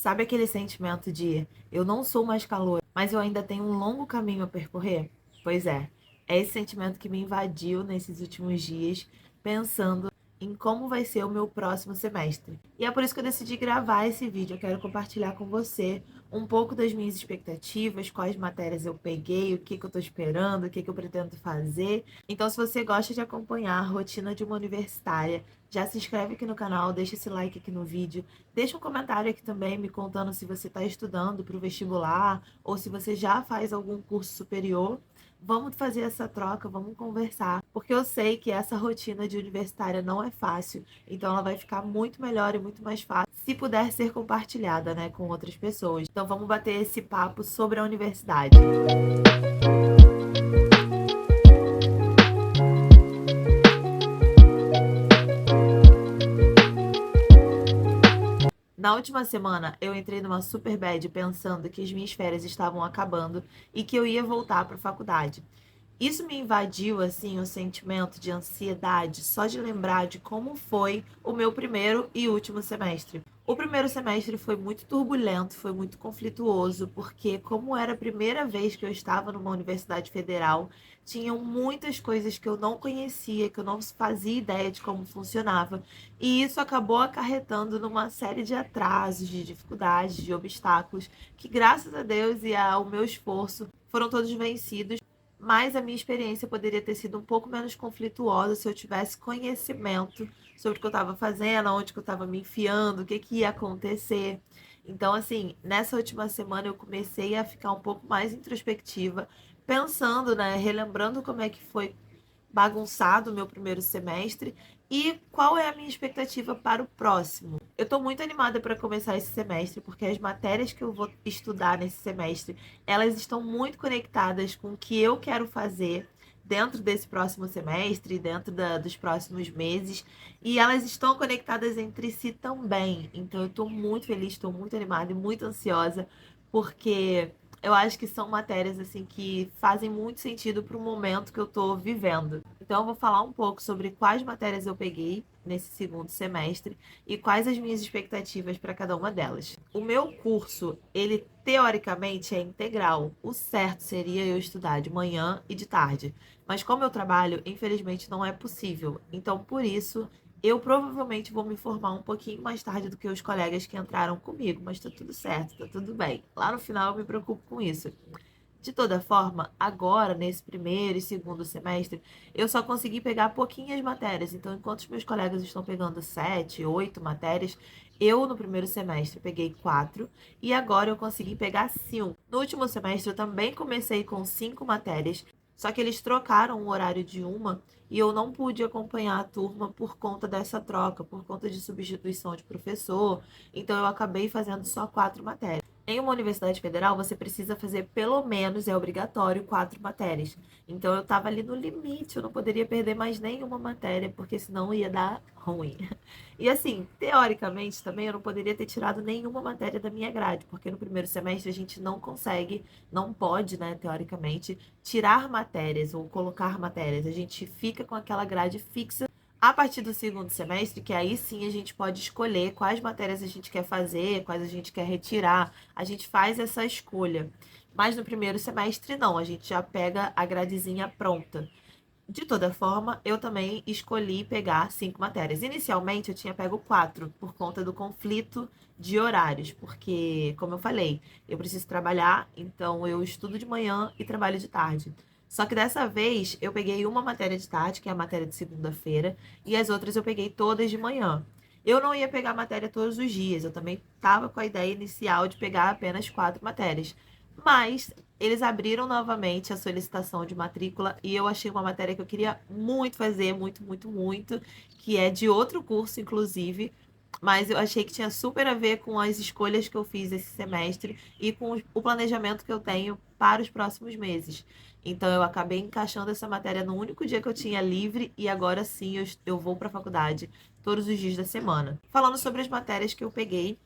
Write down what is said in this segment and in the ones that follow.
Sabe aquele sentimento de eu não sou mais calor, mas eu ainda tenho um longo caminho a percorrer? Pois é esse sentimento que me invadiu nesses últimos dias, pensando em como vai ser o meu próximo semestre. E é por isso que eu decidi gravar esse vídeo. Eu quero compartilhar com você um pouco das minhas expectativas, quais matérias eu peguei, o que eu tô esperando, o que eu pretendo fazer. Então, se você gosta de acompanhar a rotina de uma universitária, já se inscreve aqui no canal, deixa esse like aqui no vídeo, deixa um comentário aqui também me contando se você está estudando para o vestibular ou se você já faz algum curso superior. Vamos fazer essa troca, vamos conversar, porque eu sei que essa rotina de universitária não é fácil, então ela vai ficar muito melhor e muito mais fácil se puder ser compartilhada, né, com outras pessoas. Então vamos bater esse papo sobre a universidade. Na última semana, eu entrei numa super bad pensando que as minhas férias estavam acabando e que eu ia voltar para a faculdade. Isso me invadiu, assim, um sentimento de ansiedade só de lembrar de como foi o meu primeiro e último semestre. O primeiro semestre foi muito turbulento, foi muito conflituoso, porque como era a primeira vez que eu estava numa universidade federal, tinham muitas coisas que eu não conhecia, que eu não fazia ideia de como funcionava, e isso acabou acarretando numa série de atrasos, de dificuldades, de obstáculos, que graças a Deus e ao meu esforço foram todos vencidos. Mas a minha experiência poderia ter sido um pouco menos conflituosa se eu tivesse conhecimento sobre o que eu estava fazendo, onde que eu estava me enfiando, o que que ia acontecer. Então, assim, nessa última semana eu comecei a ficar um pouco mais introspectiva, pensando, né, relembrando como é que foi bagunçado o meu primeiro semestre e qual é a minha expectativa para o próximo. Eu estou muito animada para começar esse semestre, porque as matérias que eu vou estudar nesse semestre, elas estão muito conectadas com o que eu quero fazer dentro desse próximo semestre, dentro dos próximos meses, e elas estão conectadas entre si também. Então eu estou muito feliz, estou muito animada e muito ansiosa, porque eu acho que são matérias assim que fazem muito sentido para o momento que eu estou vivendo. Então eu vou falar um pouco sobre quais matérias eu peguei nesse segundo semestre e quais as minhas expectativas para cada uma delas. O meu curso, ele teoricamente é integral. O certo seria eu estudar de manhã e de tarde. Mas como eu trabalho, infelizmente não é possível. Então, por isso, eu provavelmente vou me formar um pouquinho mais tarde do que os colegas que entraram comigo, mas tá tudo certo, tá tudo bem. Lá no final eu me preocupo com isso. De toda forma, agora, nesse primeiro e segundo semestre, eu só consegui pegar pouquinhas matérias. Então, enquanto os meus colegas estão pegando 7, 8 matérias, eu no primeiro semestre peguei 4 e agora eu consegui pegar 5. No último semestre, eu também comecei com 5 matérias, só que eles trocaram o horário de uma e eu não pude acompanhar a turma por conta dessa troca, por conta de substituição de professor. Então, eu acabei fazendo só 4 matérias. Em uma universidade federal, você precisa fazer pelo menos, é obrigatório, 4 matérias. Então eu estava ali no limite, eu não poderia perder mais nenhuma matéria, porque senão ia dar ruim. E assim, teoricamente também eu não poderia ter tirado nenhuma matéria da minha grade, porque no primeiro semestre a gente não consegue, não pode, né, teoricamente, tirar matérias ou colocar matérias. A gente fica com aquela grade fixa a partir do segundo semestre, que aí sim a gente pode escolher quais matérias a gente quer fazer, quais a gente quer retirar. A gente faz essa escolha. Mas no primeiro semestre, não, a gente já pega a gradezinha pronta. De toda forma, eu também escolhi pegar 5 matérias. Inicialmente, eu tinha pego 4 por conta do conflito de horários, porque, como eu falei, eu preciso trabalhar, então eu estudo de manhã e trabalho de tarde. Só que dessa vez, eu peguei uma matéria de tarde, que é a matéria de segunda-feira, e as outras eu peguei todas de manhã. Eu não ia pegar matéria todos os dias, eu também estava com a ideia inicial de pegar apenas 4 matérias. Mas eles abriram novamente a solicitação de matrícula e eu achei uma matéria que eu queria muito fazer, muito, muito, muito, que é de outro curso, inclusive, mas eu achei que tinha super a ver com as escolhas que eu fiz esse semestre e com o planejamento que eu tenho para os próximos meses. Então eu acabei encaixando essa matéria no único dia que eu tinha livre e agora sim eu vou para a faculdade todos os dias da semana. Falando sobre as matérias que eu peguei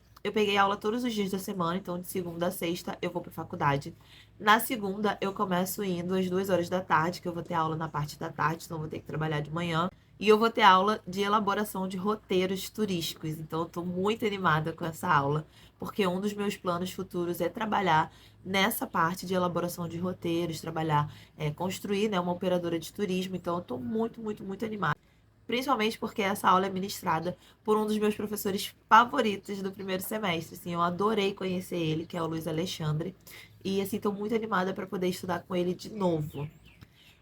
aula todos os dias da semana, então de segunda a sexta eu vou para faculdade. Na segunda eu começo indo às 2 horas da tarde, que eu vou ter aula na parte da tarde, então eu vou ter que trabalhar de manhã. E eu vou ter aula de elaboração de roteiros turísticos. Então, eu tô muito animada com essa aula, porque um dos meus planos futuros é trabalhar nessa parte de elaboração de roteiros, trabalhar, construir, né, uma operadora de turismo. Então, eu tô muito, muito, muito animada. Principalmente porque essa aula é ministrada por um dos meus professores favoritos do primeiro semestre. Assim, eu adorei conhecer ele, que é o Luiz Alexandre. E assim, estou muito animada para poder estudar com ele de novo.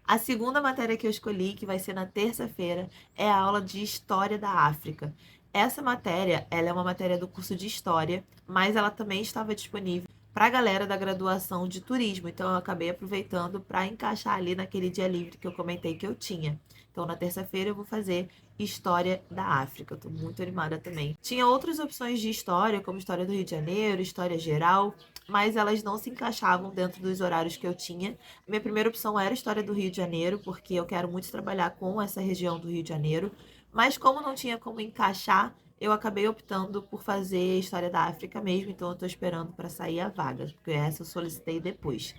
A segunda matéria que eu escolhi, que vai ser na terça-feira, é a aula de História da África. Essa matéria, ela é uma matéria do curso de História, mas ela também estava disponível para a galera da graduação de Turismo. Então, eu acabei aproveitando para encaixar ali naquele dia livre que eu comentei que eu tinha. Então, na terça-feira, eu vou fazer História da África. Eu tô muito animada também. Tinha outras opções de história, como História do Rio de Janeiro, História Geral, mas elas não se encaixavam dentro dos horários que eu tinha. Minha primeira opção era História do Rio de Janeiro, porque eu quero muito trabalhar com essa região do Rio de Janeiro. Mas como não tinha como encaixar, eu acabei optando por fazer História da África mesmo, então eu tô esperando para sair a vaga, porque essa eu solicitei depois.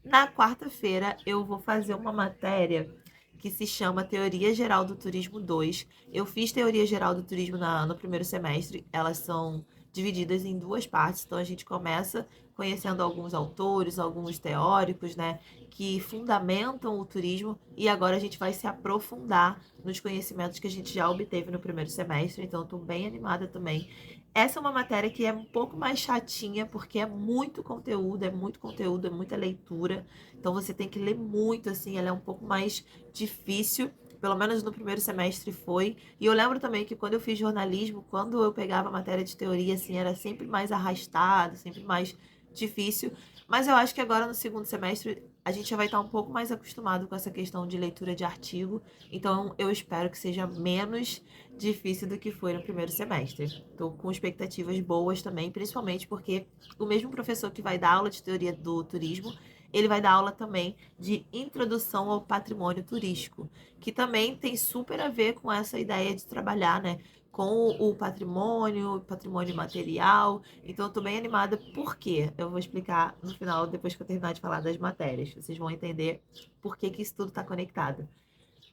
Na quarta-feira, eu vou fazer uma matéria que se chama Teoria Geral do Turismo 2. Eu fiz Teoria Geral do Turismo no primeiro semestre. Elas são divididas em duas partes. Então, a gente começa conhecendo alguns autores, alguns teóricos, né, que fundamentam o turismo. E agora a gente vai se aprofundar nos conhecimentos que a gente já obteve no primeiro semestre. Então, estou bem animada também. Essa é uma matéria que é um pouco mais chatinha, porque é muito conteúdo, é muito conteúdo, é muita leitura. Então você tem que ler muito, assim, ela é um pouco mais difícil. Pelo menos no primeiro semestre foi. E eu lembro também que quando eu fiz jornalismo, quando eu pegava a matéria de teoria, assim, era sempre mais arrastado, sempre mais difícil. Mas eu acho que agora no segundo semestre a gente já vai estar um pouco mais acostumado com essa questão de leitura de artigo. Então eu espero que seja menos difícil do que foi no primeiro semestre. Estou com expectativas boas também, principalmente porque o mesmo professor que vai dar aula de teoria do turismo, ele vai dar aula também de introdução ao patrimônio turístico, que também tem super a ver com essa ideia de trabalhar, né, com o patrimônio, patrimônio material. Então, eu tô bem animada. Por quê? Eu vou explicar no final, depois que eu terminar de falar das matérias. Vocês vão entender por que que isso tudo está conectado.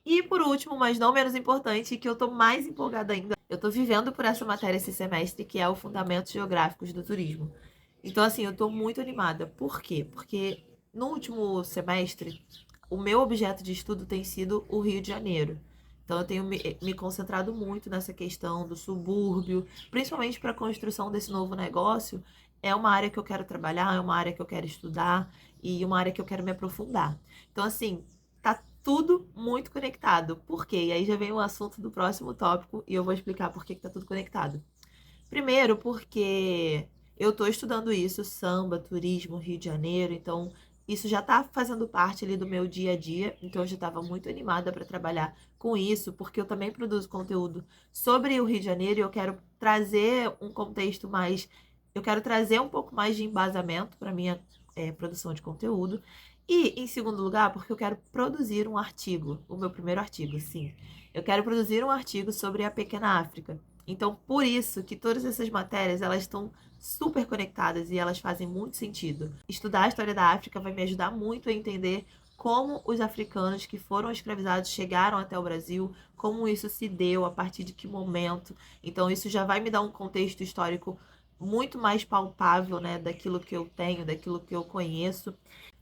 E por último, mas não menos importante, que eu tô mais empolgada ainda, eu tô vivendo por essa matéria esse semestre, que é o Fundamentos Geográficos do Turismo. Então, assim, eu tô muito animada. Por quê? Porque no último semestre, o meu objeto de estudo tem sido o Rio de Janeiro. Então, eu tenho me concentrado muito nessa questão do subúrbio, principalmente para a construção desse novo negócio. É uma área que eu quero trabalhar, é uma área que eu quero estudar e uma área que eu quero me aprofundar. Então, assim, tá tudo muito conectado. Por quê? E aí já vem o assunto do próximo tópico e eu vou explicar por que que tá tudo conectado. Primeiro, porque eu estou estudando isso, samba, turismo, Rio de Janeiro, então isso já está fazendo parte ali do meu dia a dia, então eu já estava muito animada para trabalhar com isso, porque eu também produzo conteúdo sobre o Rio de Janeiro e eu quero trazer um contexto mais, eu quero trazer um pouco mais de embasamento para minha produção de conteúdo. E, em segundo lugar, porque eu quero produzir um artigo, o meu primeiro artigo, sim. Eu quero produzir um artigo sobre a Pequena África. Então, por isso que todas essas matérias, elas estão super conectadas e elas fazem muito sentido. Estudar a história da África vai me ajudar muito a entender como os africanos que foram escravizados chegaram até o Brasil, como isso se deu, a partir de que momento. Então, isso já vai me dar um contexto histórico muito mais palpável, né, daquilo que eu tenho, daquilo que eu conheço.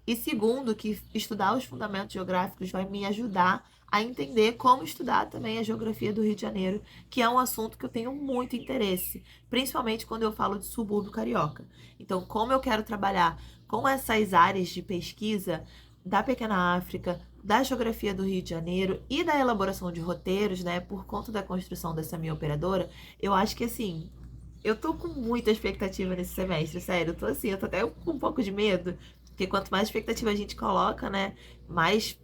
E segundo, que estudar os fundamentos geográficos vai me ajudar a entender como estudar também a geografia do Rio de Janeiro, que é um assunto que eu tenho muito interesse, principalmente quando eu falo de subúrbio carioca. Então, como eu quero trabalhar com essas áreas de pesquisa da Pequena África, da geografia do Rio de Janeiro e da elaboração de roteiros, né, por conta da construção dessa minha operadora, eu acho que assim, eu tô com muita expectativa nesse semestre, sério. Eu tô assim, eu tô até com um pouco de medo, porque quanto mais expectativa a gente coloca, né, mais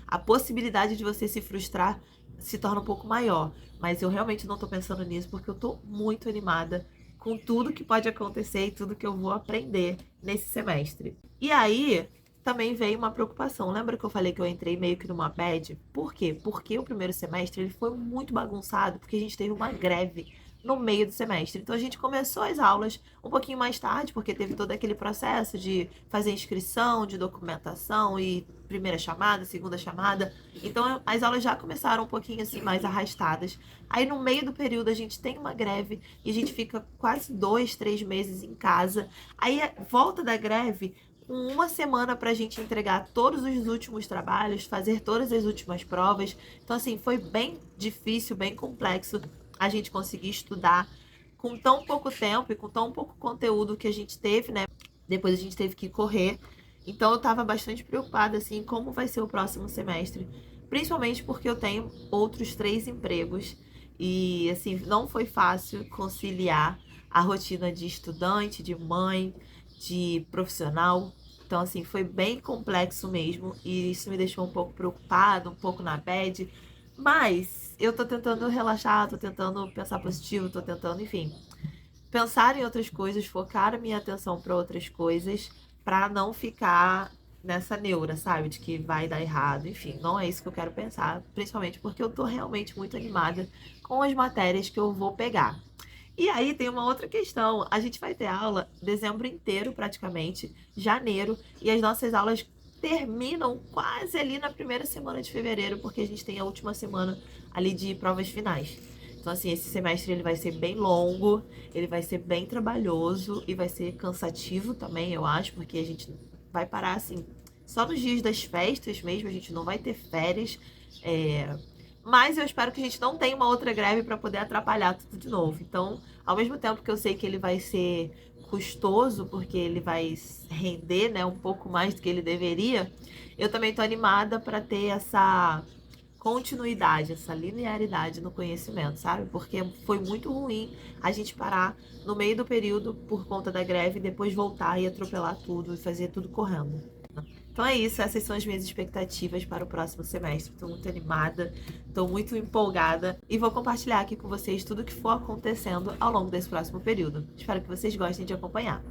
a possibilidade de você se frustrar se torna um pouco maior. Mas eu realmente não tô pensando nisso, porque eu tô muito animada com tudo que pode acontecer e tudo que eu vou aprender nesse semestre. E aí, também veio uma preocupação. Lembra que eu falei que eu entrei meio que numa bad? Por quê? Porque o primeiro semestre ele foi muito bagunçado, porque a gente teve uma greve no meio do semestre. Então a gente começou as aulas um pouquinho mais tarde, porque teve todo aquele processo de fazer inscrição, de documentação e primeira chamada, segunda chamada. Então as aulas já começaram um pouquinho assim mais arrastadas. Aí no meio do período a gente tem uma greve e a gente fica quase 2, 3 meses em casa. Aí volta da greve com uma semana para a gente entregar todos os últimos trabalhos, fazer todas as últimas provas. Então, assim, foi bem difícil, bem complexo a gente conseguir estudar com tão pouco tempo e com tão pouco conteúdo que a gente teve, né? Depois a gente teve que correr. Então, eu estava bastante preocupada, assim, como vai ser o próximo semestre. Principalmente porque eu tenho outros 3 empregos e, assim, não foi fácil conciliar a rotina de estudante, de mãe, de profissional. Então, assim, foi bem complexo mesmo e isso me deixou um pouco preocupada, um pouco na bad. Mas eu tô tentando relaxar, tô tentando pensar positivo, tô tentando, enfim, pensar em outras coisas, focar a minha atenção para outras coisas, para não ficar nessa neura, sabe? De que vai dar errado. Enfim, não é isso que eu quero pensar, principalmente porque eu tô realmente muito animada com as matérias que eu vou pegar. E aí tem uma outra questão. A gente vai ter aula dezembro inteiro, praticamente, janeiro, e as nossas aulas terminam quase ali na primeira semana de fevereiro, porque a gente tem a última semana ali de provas finais. Então, assim, esse semestre ele vai ser bem longo, ele vai ser bem trabalhoso e vai ser cansativo também, eu acho, porque a gente vai parar, assim, só nos dias das festas mesmo, a gente não vai ter férias. É, mas eu espero que a gente não tenha uma outra greve para poder atrapalhar tudo de novo. Então, ao mesmo tempo que eu sei que ele vai ser custoso, porque ele vai render, né, um pouco mais do que ele deveria, eu também estou animada para ter essa continuidade, essa linearidade no conhecimento, sabe? Porque foi muito ruim a gente parar no meio do período por conta da greve e depois voltar e atropelar tudo e fazer tudo correndo. Então é isso, essas são as minhas expectativas para o próximo semestre. Estou muito animada, estou muito empolgada e vou compartilhar aqui com vocês tudo o que for acontecendo ao longo desse próximo período. Espero que vocês gostem de acompanhar.